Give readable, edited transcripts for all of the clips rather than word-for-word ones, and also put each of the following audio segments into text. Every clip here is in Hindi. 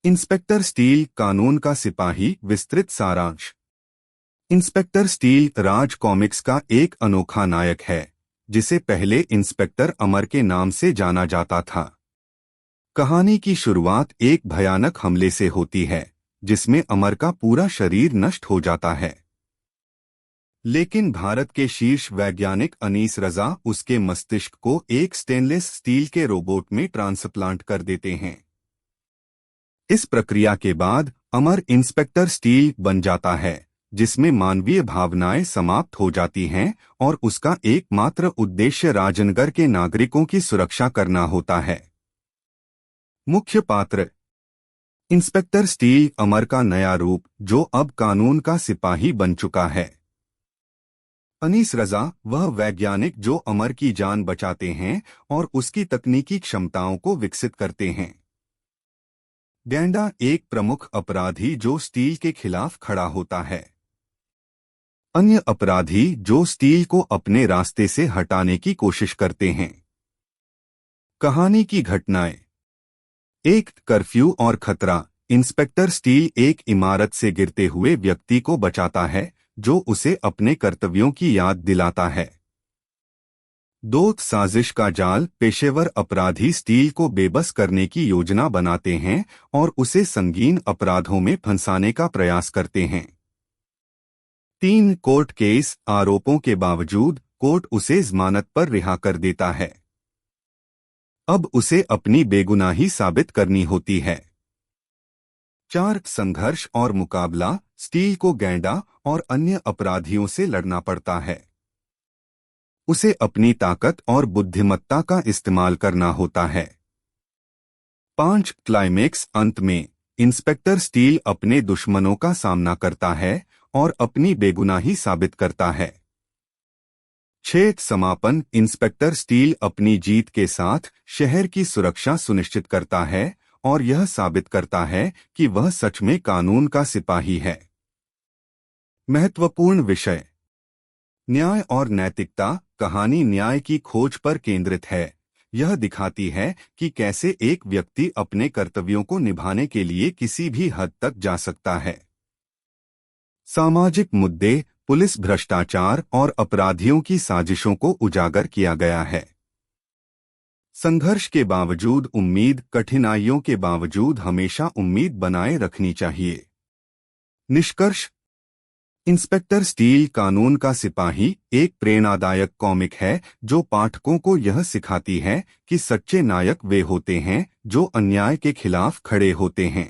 इंस्पेक्टर स्टील कानून का सिपाही विस्तृत सारांश। इंस्पेक्टर स्टील राज कॉमिक्स का एक अनोखा नायक है जिसे पहले इंस्पेक्टर अमर के नाम से जाना जाता था। कहानी की शुरुआत एक भयानक हमले से होती है जिसमें अमर का पूरा शरीर नष्ट हो जाता है। लेकिन भारत के शीर्ष वैज्ञानिक अनीस रजा उसके मस्तिष्क को एक स्टेनलेस स्टील के रोबोट में ट्रांसप्लांट कर देते हैं। इस प्रक्रिया के बाद अमर इंस्पेक्टर स्टील बन जाता है जिसमें मानवीय भावनाएं समाप्त हो जाती हैं और उसका एकमात्र उद्देश्य राजनगर के नागरिकों की सुरक्षा करना होता है। मुख्य पात्र इंस्पेक्टर स्टील अमर का नया रूप जो अब कानून का सिपाही बन चुका है। अनीस रजा वह वैज्ञानिक जो अमर की जान बचाते हैं और उसकी तकनीकी क्षमताओं को विकसित करते हैं। गैंडा एक प्रमुख अपराधी जो स्टील के खिलाफ खड़ा होता है। अन्य अपराधी जो स्टील को अपने रास्ते से हटाने की कोशिश करते हैं। कहानी की घटनाएं। एक कर्फ्यू और खतरा। इंस्पेक्टर स्टील एक इमारत से गिरते हुए व्यक्ति को बचाता है जो उसे अपने कर्तव्यों की याद दिलाता है। दो साजिश का जाल। पेशेवर अपराधी स्टील को बेबस करने की योजना बनाते हैं और उसे संगीन अपराधों में फंसाने का प्रयास करते हैं। 3 कोर्ट केस। आरोपों के बावजूद कोर्ट उसे जमानत पर रिहा कर देता है। अब उसे अपनी बेगुनाही साबित करनी होती है। 4 संघर्ष और मुकाबला। स्टील को गैंडा और अन्य अपराधियों से लड़ना पड़ता है। उसे अपनी ताकत और बुद्धिमत्ता का इस्तेमाल करना होता है। 5 क्लाइमेक्स। अंत में इंस्पेक्टर स्टील अपने दुश्मनों का सामना करता है और अपनी बेगुनाही साबित करता है। 6 समापन। इंस्पेक्टर स्टील अपनी जीत के साथ शहर की सुरक्षा सुनिश्चित करता है और यह साबित करता है कि वह सच में कानून का सिपाही है। महत्वपूर्ण विषय। न्याय और नैतिकता। कहानी न्याय की खोज पर केंद्रित है। यह दिखाती है कि कैसे एक व्यक्ति अपने कर्तव्यों को निभाने के लिए किसी भी हद तक जा सकता है। सामाजिक मुद्दे। पुलिस भ्रष्टाचार और अपराधियों की साजिशों को उजागर किया गया है। संघर्ष के बावजूद उम्मीद। कठिनाइयों के बावजूद हमेशा उम्मीद बनाए रखनी चाहिए। निष्कर्ष। इंस्पेक्टर स्टील कानून का सिपाही एक प्रेरणादायक कॉमिक है जो पाठकों को यह सिखाती है कि सच्चे नायक वे होते हैं जो अन्याय के खिलाफ खड़े होते हैं।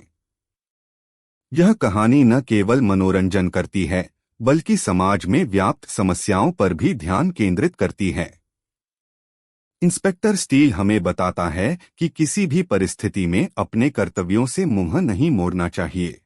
यह कहानी न केवल मनोरंजन करती है बल्कि समाज में व्याप्त समस्याओं पर भी ध्यान केंद्रित करती है। इंस्पेक्टर स्टील हमें बताता है कि किसी भी परिस्थिति में अपने कर्तव्यों से मुंह नहीं मोड़ना चाहिए।